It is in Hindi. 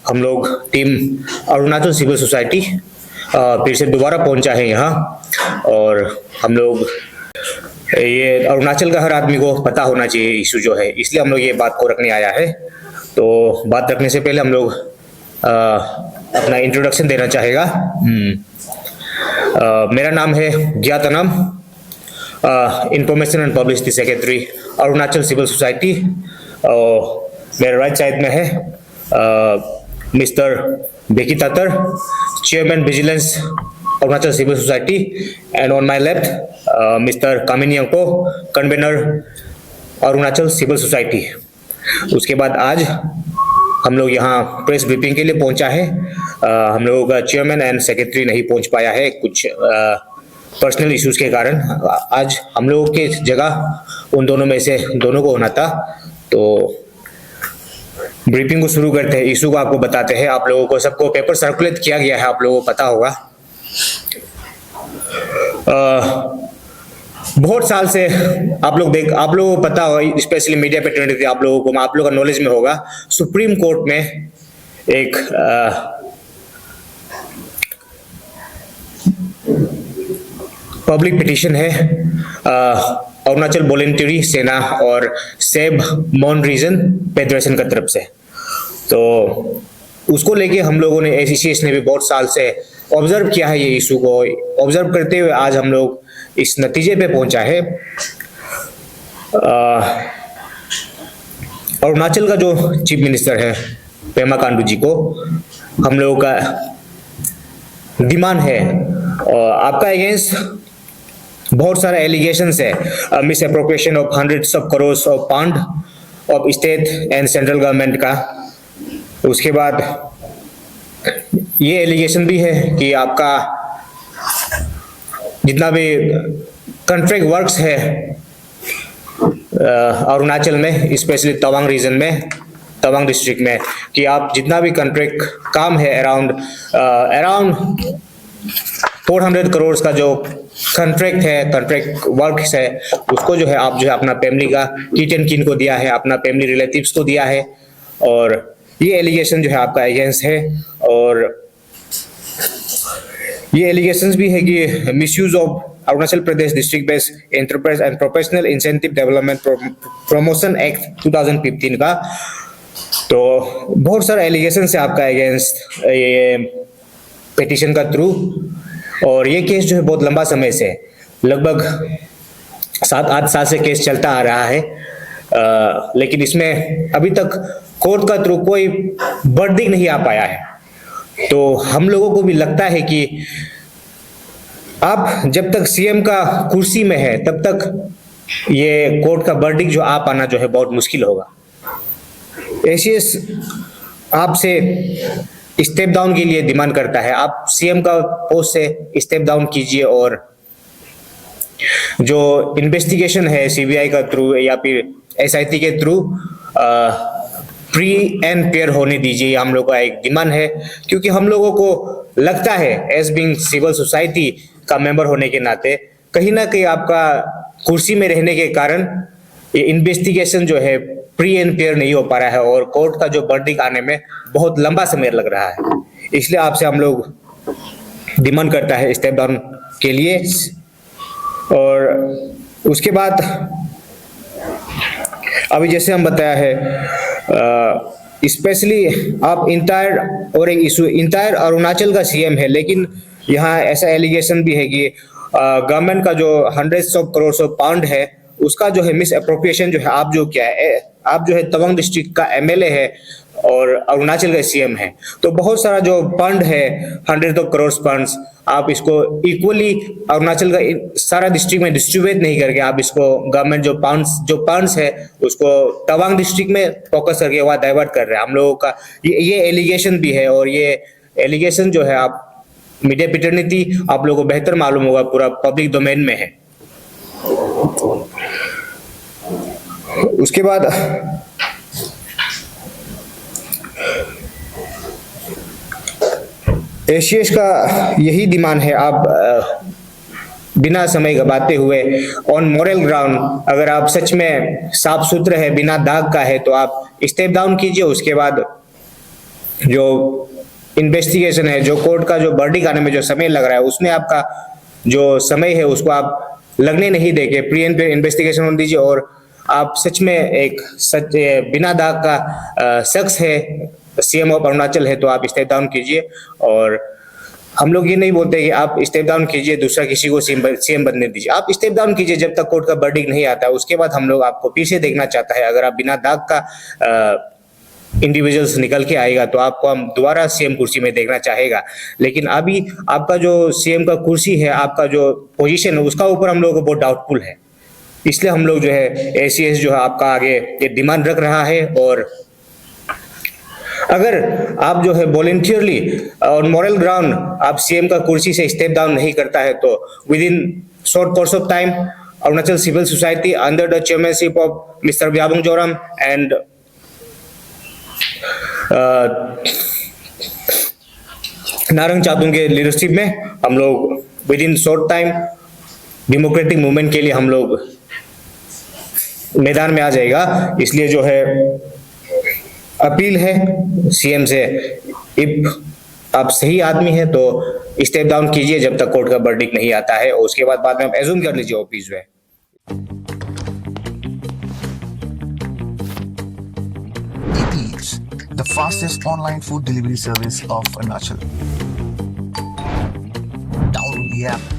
हम लोग टीम अरुणाचल सिविल सोसाइटी फिर से दोबारा पहुंचा है यहाँ। और हम लोग ये अरुणाचल का हर आदमी को पता होना चाहिए इशू जो है, इसलिए हम लोग ये बात को रखने आया है। तो बात रखने से पहले हम लोग अपना इंट्रोडक्शन देना चाहेगा। मेरा नाम है ज्ञातनम, information and publicity secretary Arunachal civil society. मेरे राइट साइड में है mister Beki Tatar, chairman vigilance Arunachal civil society, and on my left mister Kamini Anko, convener Arunachal civil society. उसके बाद आज हम लोग यहाँ प्रेस ब्रीफिंग के लिए पहुंचा है। हम लोगों का चेयरमैन एंड सेक्रेटरी नहीं पहुंच पाया है कुछ पर्सनल इश्यूज के कारण। आज हम लोगों के जगह उन दोनों में से दोनों को होना था। तो ब्रीफिंग को शुरू करते हैं, इशू को आपको बताते हैं। आप लोगों को सबको पेपर सर्कुलेट किया गया है, आप लोगों को पता होगा। बहुत साल से आप लोगों को पता होगा, स्पेशली मीडिया पे आप लोगों का नॉलेज में होगा। सुप्रीम कोर्ट में एक पब्लिक पिटीशन है अरुणाचल वॉलंटरी सेना और सेव मॉन रीजन फेडरेशन का तरफ से। तो उसको लेके हम लोगों ने एसोसिएशन ने भी बहुत साल से ऑब्जर्व किया है। ये इशू को ऑब्जर्व करते हुए आज हम लोग इस नतीजे पे पहुंचा है। अरुणाचल का जो चीफ मिनिस्टर है पेमा खांडू जी को हम लोगों का डिमांड है, आपका अगेंस्ट बहुत सारे एलिगेशंस है, miss appropriation of hundreds of crore of pound of state and central government का। उसके बाद ये एलिगेशन भी है कि आपका जितना भी कॉन्ट्रैक्ट वर्क्स है अरुणाचल में, स्पेशली तवांग रीजन में, तवांग डिस्ट्रिक्ट में, कि आप जितना भी कॉन्ट्रैक्ट काम है अराउंड 400 करोड़ का जो कॉन्ट्रैक्ट है, कॉन्ट्रैक्ट वर्क्स है, उसको जो है आप जो है अपना फैमिली का किट किन को दिया है, अपना फैमिली रिलेटिव्स को दिया है। और ये एलिगेशन जो है आपका अगेंस्ट है। और ये एलिगेशंस भी है कि misuse of Arunachal Pradesh district based enterprise and professional incentive development promotion act 2015 का। तो बहुत सारा एलिगेशन है आपका अगेंस्ट ये पिटीशन का थ्रू। और ये केस जो है बहुत लंबा समय से, लगभग 7-8 साल से केस चलता आ रहा है। लेकिन इसमें अभी तक कोर्ट का थ्रू कोई वर्डिक्ट नहीं आ पाया है। तो हम लोगों को भी लगता है कि आप जब तक सीएम का कुर्सी में है तब तक ये कोर्ट का वर्डिक्ट जो आ पाना जो है बहुत मुश्किल होगा। एसीएस आपसे स्टेप डाउन के लिए डिमांड करता है, आप सीएम का पोस्ट से स्टेप डाउन कीजिए और जो इन्वेस्टिगेशन है सीबीआई का थ्रू या फिर एसआईटी के थ्रू फ्री एंड फेयर होने दीजिए। हम लोग का एक डिमांड है, क्योंकि हम लोगों को लगता है एज बीइंग सिविल सोसाइटी का मेंबर होने के नाते कहीं ना कहीं आपका कुर्सी में रहने के कारण ये इन्वेस्टिगेशन जो है फ्री एंड फेयर नहीं हो पा रहा है और कोर्ट का जो वर्डिक्ट आने में बहुत लंबा समय लग रहा है। इसलिए आपसे हम लोग डिमांड करता है स्टेप डाउन के लिए। और उसके बाद अभी जैसे हम बताया है, स्पेशली आप इंटायर और एक इशू इंटायर अरुणाचल का सीएम है, लेकिन यहाँ ऐसा एलिगेशन भी है कि गवर्नमेंट का जो hundreds of crore of pound है उसका जो है मिस अप्रोप्रिएशन जो है आप जो क्या है, आप जो है तवांग डिस्ट्रिक्ट का एमएलए है और अरुणाचल का सीएम है। तो बहुत सारा जो फंड है हंड्रेड ऑफ करोड़ फंड्स, आप इसको इक्वली अरुणाचल का सारा डिस्ट्रिक्ट में डिस्ट्रीब्यूट नहीं करके आप इसको गवर्नमेंट जो फंड्स है उसको तवांग डिस्ट्रिक्ट में फोकस करके वहाँ डाइवर्ट कर रहे हैं। हम लोगों का ये एलिगेशन भी है। और ये एलिगेशन जो है आप मीडिया पिटर्निटी आप लोगों को बेहतर मालूम होगा, पूरा पब्लिक डोमेन में है। उसके बाद एशियस का यही डिमांड है, आप बिना समय गवाते हुए ऑन मोरल ग्राउंड अगर आप सच में साफ सुथरे है, बिना दाग का है, तो आप स्टेप डाउन कीजिए। उसके बाद जो इन्वेस्टिगेशन है, जो कोर्ट का जो वर्डिक आने में जो समय लग रहा है, उसमें आपका जो समय है उसको आप लगने नहीं देके प्री एंड इन्वेस्टिगेशन होने दीजिए और आप सच में एक सच बिना दाग का शख्स है, सीएम ऑफ अरुणाचल है, तो आप स्टेप डाउन कीजिए। और हम लोग ये नहीं बोलते कि आप स्टेप डाउन कीजिए, दूसरा किसी को सीएम बनने दीजिए। आप स्टेप डाउन कीजिए जब तक कोर्ट का वर्डिक नहीं आता है, उसके बाद हम लोग आपको फिर से देखना चाहता है। अगर आप बिना दाग का इंडिविजुअल्स निकल के आएगा तो आपको हम दोबारा सीएम कुर्सी में देखना चाहेगा। लेकिन अभी आपका जो सीएम का कुर्सी है, आपका जो पोजीशन है, उसका ऊपर हम लोगों को बहुत डाउटफुल है। इसलिए हम लोग जो है एसीएस जो है आपका आगे ये डिमांड रख रहा है। और अगर आप जो है वॉलेंटियरली और मॉरल ग्राउंड आप सीएम का कुर्सी से स्टेप डाउन नहीं करता है तो within short course of time Arunachal civil society under the chairmanship of mister Vyabung Joram and Narang Chatung के लीडरशिप में हम लोग within short time democratic movement के लिए हम लोग मैदान में आ जाएगा। इसलिए जो है अपील है सीएम से, इफ आप सही आदमी है तो स्टेप डाउन कीजिए जब तक कोर्ट का वर्डिक्ट नहीं आता है, और उसके बाद में आप एज्यूम कर लीजिए ऑफिस में। Eats, the fastest online food delivery service of Arunachal. Download the app